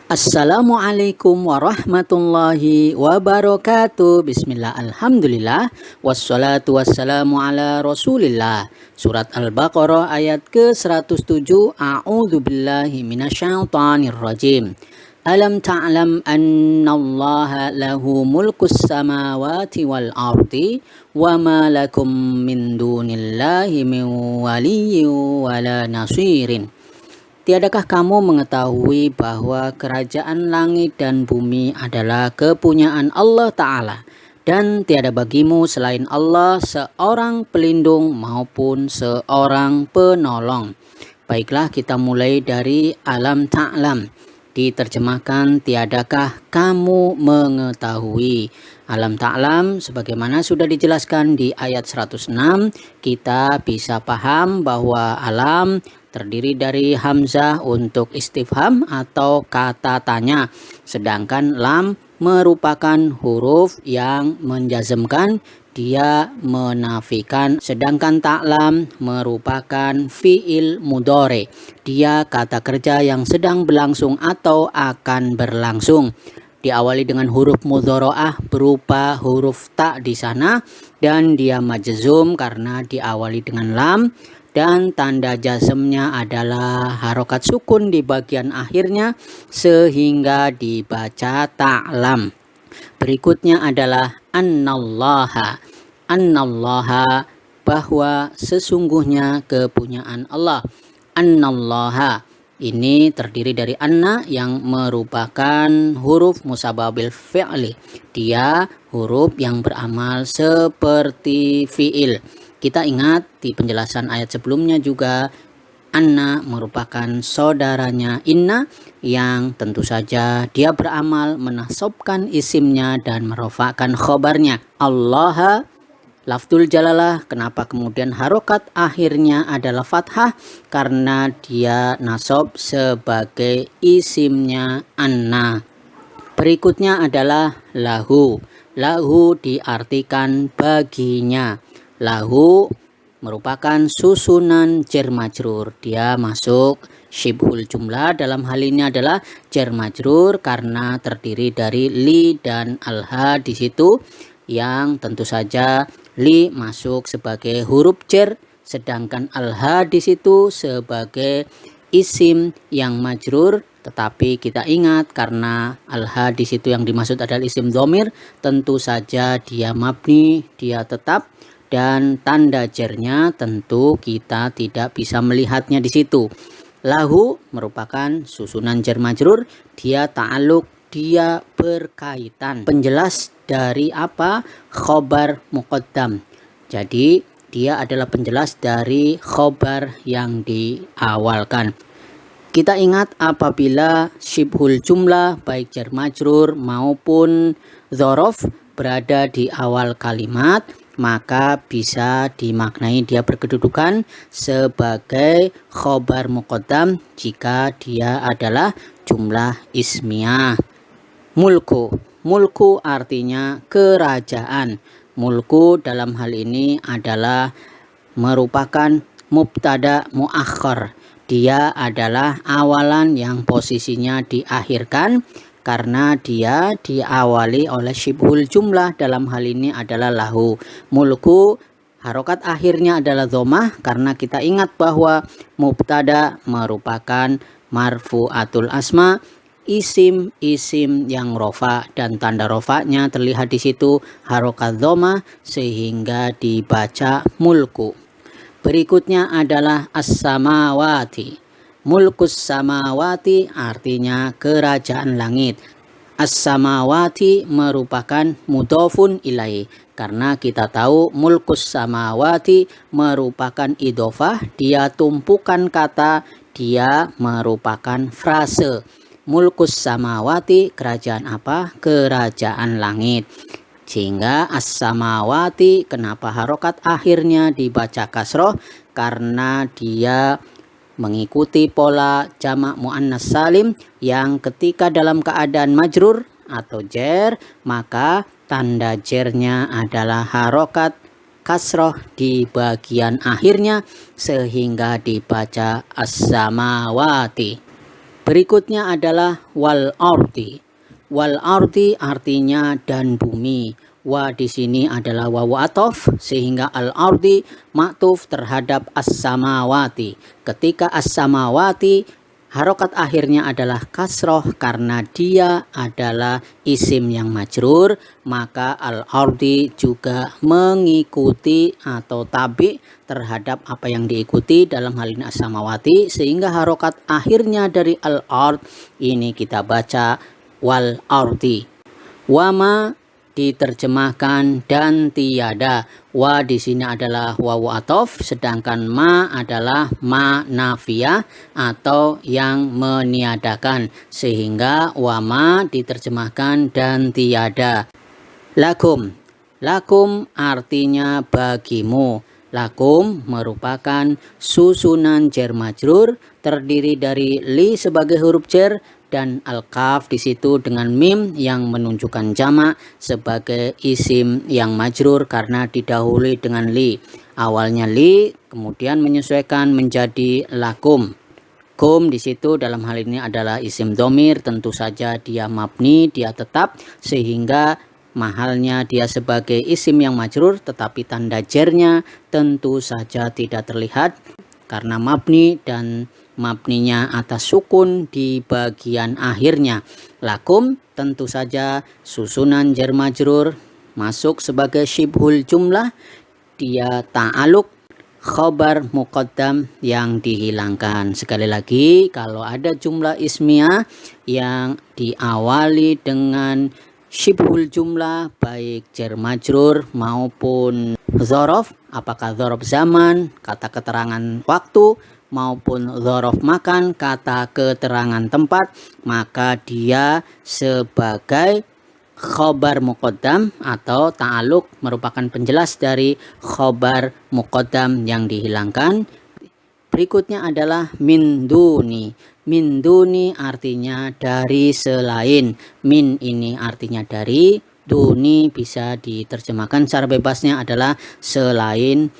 Assalamualaikum warahmatullahi wabarakatuh. Bismillah, alhamdulillah, wassalatu wassalamu ala rasulillah. Surat Al-Baqarah ayat ke-107. A'udzu billahi minasyaitonir rajim. Alam ta'lam annallaha lahu mulkus samawati wal ardi wa ma lakum min dunillahi min waliyyin wala nasirin. Tiadakah kamu mengetahui bahwa kerajaan langit dan bumi adalah kepunyaan Allah Ta'ala, dan tiada bagimu selain Allah seorang pelindung maupun seorang penolong? Baiklah, kita mulai dari alam ta'lam. Diterjemahkan, tiadakah kamu mengetahui. Alam ta'lam sebagaimana sudah dijelaskan di ayat 106, kita bisa paham bahwa alam terdiri dari hamzah untuk istifham atau kata tanya, sedangkan lam merupakan huruf yang menjazmkan, dia menafikan, sedangkan ta'lam merupakan fi'il mudhari, dia kata kerja yang sedang berlangsung atau akan berlangsung. Diawali dengan huruf mudhoro'ah berupa huruf ta di sana, dan dia majzum karena diawali dengan lam, dan tanda jazmnya adalah harokat sukun di bagian akhirnya sehingga dibaca ta'lam. Berikutnya adalah annallaha. Annallaha, bahwa sesungguhnya kepunyaan Allah. Annallaha ini terdiri dari anna yang merupakan huruf musababil fi'li. Dia huruf yang beramal seperti fi'il. Kita ingat di penjelasan ayat sebelumnya juga, anna merupakan saudaranya inna yang tentu saja dia beramal menasabkan isimnya dan merofakkan khobarnya. Allah, lafzul jalalah, kenapa kemudian harokat akhirnya adalah fathah? Karena dia nasab sebagai isimnya anna. Berikutnya adalah lahu. Lahu diartikan baginya. Lahu merupakan susunan jar majrur. Dia masuk syibhul jumlah, dalam hal ini adalah jar majrur karena terdiri dari li dan alha di situ, yang tentu saja li masuk sebagai huruf jar, sedangkan alha di situ sebagai isim yang majrur. Tetapi kita ingat, karena alha di situ yang dimaksud adalah isim dhamir, tentu saja dia mabni, dia tetap, dan tanda jarnya tentu kita tidak bisa melihatnya di situ. Lahu merupakan susunan jar majrur, dia ta'aluk, dia berkaitan. Penjelas dari apa? Khobar muqaddam. Jadi dia adalah penjelas dari khobar yang diawalkan. Kita ingat, apabila syibhul jumlah baik jar majrur maupun dzaraf berada di awal kalimat, maka bisa dimaknai dia berkedudukan sebagai khobar muqaddam jika dia adalah jumlah ismiyah. Mulku. Mulku artinya kerajaan. Mulku dalam hal ini adalah merupakan mubtada muakhir. Dia adalah awalan yang posisinya diakhirkan karena dia diawali oleh syibhul jumlah, dalam hal ini adalah lahu. Mulku harokat akhirnya adalah dhammah karena kita ingat bahwa mubtada merupakan marfu'atul asma, isim yang rofa, dan tanda rofanya terlihat di situ harokat dhammah sehingga dibaca mulku. Berikutnya adalah as-samawati. Mulkus samawati artinya kerajaan langit. As-samawati merupakan mudhofun ilaih, karena kita tahu mulkus samawati merupakan idhofah, dia tumpukan kata, dia merupakan frase. Mulkus samawati, kerajaan apa? Kerajaan langit. Sehingga as-samawati, kenapa harokat akhirnya dibaca kasroh? Karena dia mengikuti pola jamak muannas salim yang ketika dalam keadaan majrur atau jar, maka tanda jarnya adalah harokat kasroh di bagian akhirnya sehingga dibaca as-samawati. Berikutnya adalah wal ardi. Wal ardi artinya dan bumi. Wa di sini adalah wawu atof sehingga al ardi maktuf terhadap as-samawati. Ketika as-samawati harokat akhirnya adalah kasroh karena dia adalah isim yang majrur, maka al ardi juga mengikuti atau tabi terhadap apa yang diikuti, dalam hal ini as-samawati, sehingga harokat akhirnya dari al ard ini kita baca wal ardi. Wama diterjemahkan dan tiada. Wa di sini adalah wawu atof, sedangkan ma adalah ma nafiyah atau yang meniadakan, sehingga wama diterjemahkan dan tiada. Lakum. Lakum artinya bagimu. Lakum merupakan susunan jar majrur terdiri dari li sebagai huruf jar dan al-kaf di situ dengan mim yang menunjukkan jamak sebagai isim yang majrur karena didahului dengan li. Awalnya li, kemudian menyesuaikan menjadi lakum. Kum di situ dalam hal ini adalah isim domir, tentu saja dia mabni, dia tetap, sehingga mahalnya dia sebagai isim yang majrur, tetapi tanda jarnya tentu saja tidak terlihat karena mabni dan mabninya atas sukun di bagian akhirnya. Lakum tentu saja susunan jar majrur masuk sebagai syibhul jumlah, dia ta'aluk khobar muqaddam yang dihilangkan. Sekali lagi, kalau ada jumlah ismiyah yang diawali dengan syibhul jumlah baik jar majrur maupun dzaraf, apakah dzaraf zaman, kata keterangan waktu, maupun dzaraf makan, kata keterangan tempat, maka dia sebagai khobar muqaddam atau ta'aluk merupakan penjelas dari khobar muqaddam yang dihilangkan. Berikutnya adalah min duni. Min duni artinya dari selain. Min ini artinya dari, duni bisa diterjemahkan secara bebasnya adalah selain.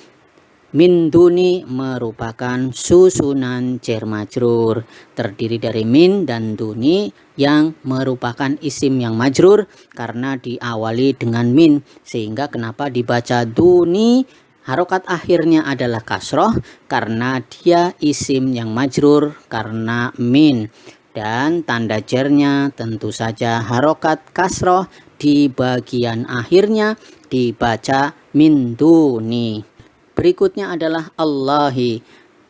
Min duni merupakan susunan jar majrur terdiri dari min dan duni yang merupakan isim yang majrur karena diawali dengan min, sehingga kenapa dibaca duni, harokat akhirnya adalah kasroh karena dia isim yang majrur karena min, dan tanda jarnya tentu saja harokat kasroh di bagian akhirnya dibaca min duni. Berikutnya adalah Allahi,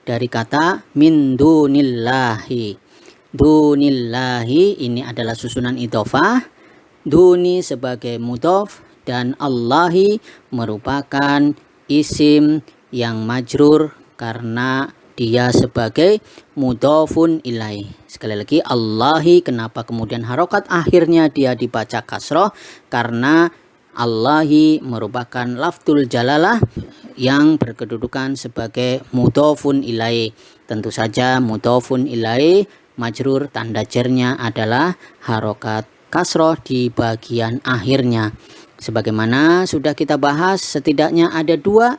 dari kata min dunillahi. Dunillahi ini adalah susunan idhofah, duni sebagai mudhof dan Allahi merupakan isim yang majrur karena dia sebagai mudhofun ilaih. Sekali lagi, Allahi, kenapa kemudian harokat akhirnya dia dibaca kasroh? Karena Allahi merupakan lafzul jalalah yang berkedudukan sebagai mudhofun ilaih. Tentu saja mudhofun ilaih majrur, tanda jarnya adalah harokat kasroh di bagian akhirnya. Sebagaimana sudah kita bahas, setidaknya ada dua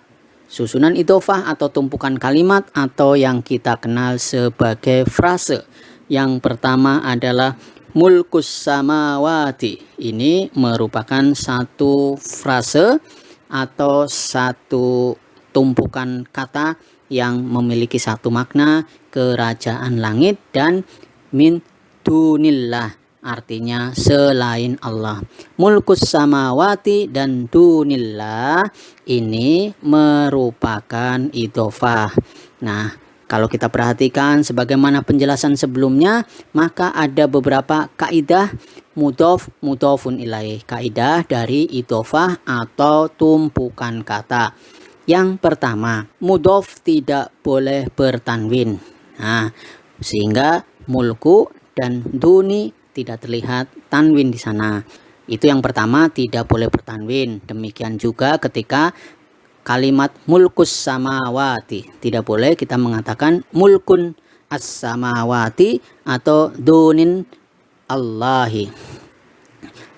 susunan idhofah atau tumpukan kalimat atau yang kita kenal sebagai frase. Yang pertama adalah mulkus samawati. Ini merupakan satu frase atau satu tumpukan kata yang memiliki satu makna, kerajaan langit, dan min dunillah artinya selain Allah. Mulkus samawati dan dunillah ini merupakan idhofah. Nah, kalau kita perhatikan sebagaimana penjelasan sebelumnya, maka ada beberapa kaidah mudhof mudhofun ilaih, kaidah dari idhofah atau tumpukan kata. Yang pertama, mudhof tidak boleh bertanwin. Nah, sehingga mulku dan duni tidak terlihat tanwin di sana. Itu yang pertama, tidak boleh bertanwin. Demikian juga ketika kalimat mulkus samawati, tidak boleh kita mengatakan mulkun as-samawati atau dunin Allahi.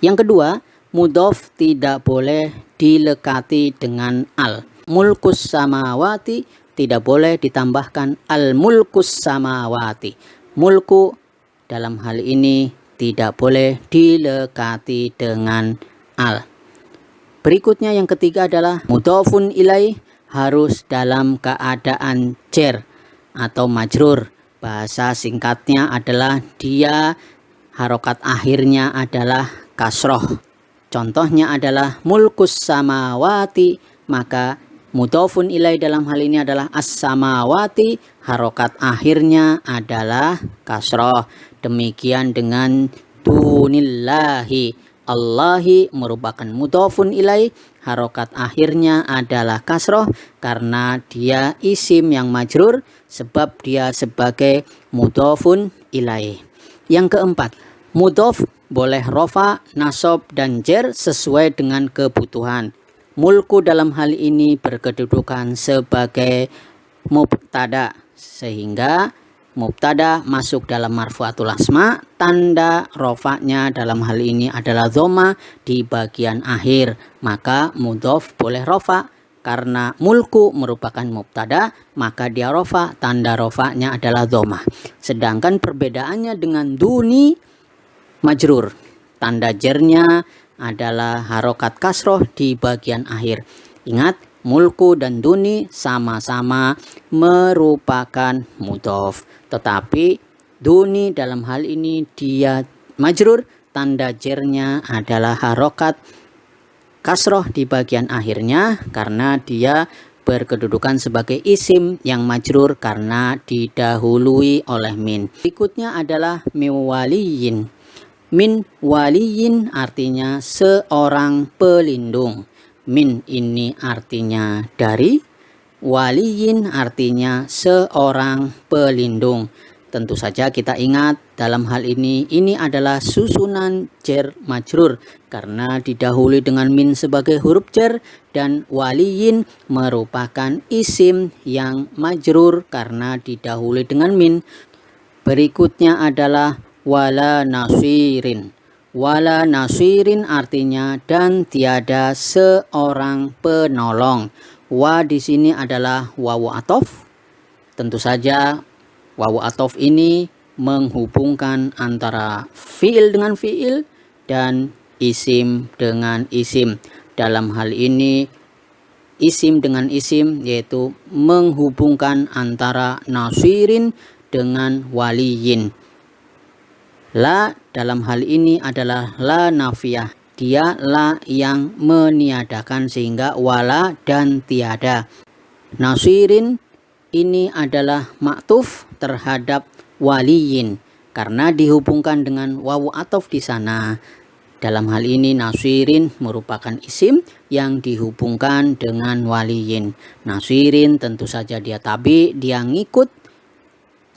Yang kedua, mudhof tidak boleh dilekati dengan al. Mulkus samawati tidak boleh ditambahkan al mulkus samawati. Mulku dalam hal ini tidak boleh dilekati dengan al. Berikutnya yang ketiga adalah mudhofun ilaih harus dalam keadaan jar atau majrur. Bahasa singkatnya adalah dia harokat akhirnya adalah kasroh. Contohnya adalah mulkus samawati, maka mudhofun ilaih dalam hal ini adalah as-samawati, harokat akhirnya adalah kasroh. Demikian dengan dunillahi, Allahi merupakan mudhofun ilaih, harokat akhirnya adalah kasroh karena dia isim yang majrur sebab dia sebagai mudhofun ilaih. Yang keempat, mudhof boleh rofa, nasab, dan jar sesuai dengan kebutuhan. Mulku dalam hal ini berkedudukan sebagai mubtada, sehingga mubtada masuk dalam marfu'atul asma, tanda rofanya dalam hal ini adalah dhamma di bagian akhir. Maka mudhof boleh rofa, karena mulku merupakan mubtada, maka dia rofa, tanda rofanya adalah dhamma. Sedangkan perbedaannya dengan duni majrur, tanda jarnya adalah harokat kasroh di bagian akhir. Ingat, mulku dan duni sama-sama merupakan mudhof, tetapi duni dalam hal ini dia majrur, tanda jarnya adalah harokat kasroh di bagian akhirnya karena dia berkedudukan sebagai isim yang majrur karena didahului oleh min. Berikutnya adalah miwaliyin. Min waliyin artinya seorang pelindung. Min ini artinya dari, waliyin artinya seorang pelindung. Tentu saja kita ingat dalam hal ini adalah susunan jar majrur karena didahului dengan min sebagai huruf jar, dan waliyin merupakan isim yang majrur karena didahului dengan min. Berikutnya adalah wala nasirin. Wala nasirin artinya dan tiada seorang penolong. Wa di sini adalah wawu atof. Tentu saja wawu atof ini menghubungkan antara fiil dengan fiil dan isim dengan isim. Dalam hal ini isim dengan isim, yaitu menghubungkan antara nasirin dengan waliyin. La dalam hal ini adalah la nafiyah. Dia la yang meniadakan sehingga wala dan tiada. Nasirin ini adalah maktuf terhadap waliyin karena dihubungkan dengan wawu atof di sana. Dalam hal ini nasirin merupakan isim yang dihubungkan dengan waliyin. Nasirin tentu saja dia tabi, dia ngikut,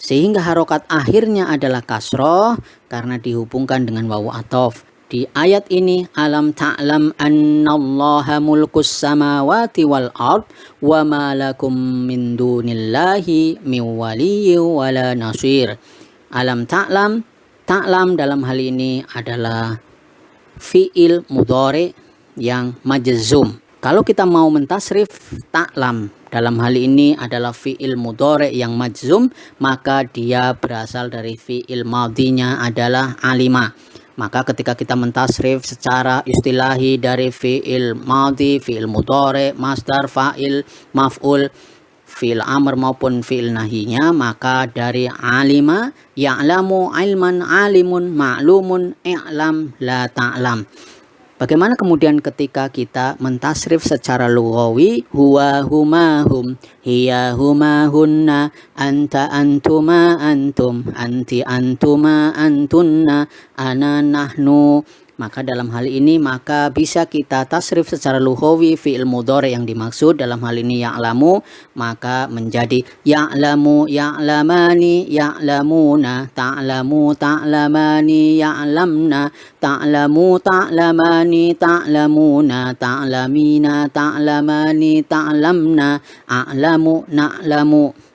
sehingga harokat akhirnya adalah kasroh karena dihubungkan dengan wawu atof. Di ayat ini, alam ta'lam annallaha mulkus samawati wal ard wa ma lakum min dunillahi min waliyyin wala nasir. Alam ta'lam, ta'lam dalam hal ini adalah fi'il mudhari yang majzum. Kalau kita mau mentasrif ta'lam dalam hal ini adalah fi'il mudhari yang majzum, maka dia berasal dari fi'il madhinya adalah alima. Maka ketika kita mentasrif secara istilahi dari fi'il madhi, fi'il mudhari, masdar, fa'il, maf'ul, fi'il amr maupun fi'il nahinya, maka dari alima, ya'lamu, ilman, alimun, ma'lumun, i'lam, la ta'lam. Bagaimana kemudian ketika kita mentasrif secara lughawi, huwa huma hum, hiya huma hunna, anta antuma antum, anti antuma antunna, ana nahnu. Maka dalam hal ini maka bisa kita tasrif secara lughawi fi'il mudhari yang dimaksud dalam hal ini ya'lamu, maka menjadi ya'lamu, ya'lamani, ya'lamuna, ta'lamu, ta'lamani, ya'lamna, ta'lamu, ta'lamani, ta'lamuna, ta'lamina, ta'lamani, ta'lamna, a'lamu, na'lamu.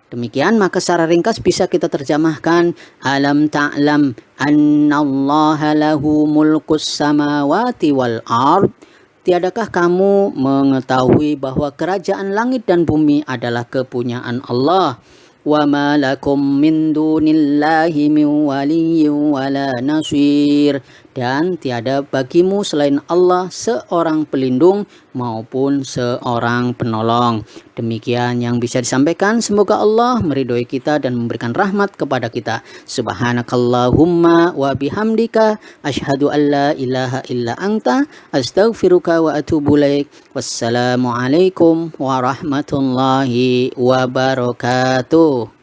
Demikian maka secara ringkas bisa kita terjemahkan alam ta'lam annallaha lahu mulkus samawati wal ard. Tiadakah kamu mengetahui bahwa kerajaan langit dan bumi adalah kepunyaan Allah? wa ma lakum min dunillahi min waliyyin wala nasir. Dan tiada bagimu selain Allah seorang pelindung maupun seorang penolong. Demikian yang bisa disampaikan. Semoga Allah meridhoi kita dan memberikan rahmat kepada kita. Subhanakallahumma wa bihamdika asyhadu an la ilaha illa anta astaghfiruka wa atubu ilaik. Wassalamualaikum warahmatullahi wabarakatuh.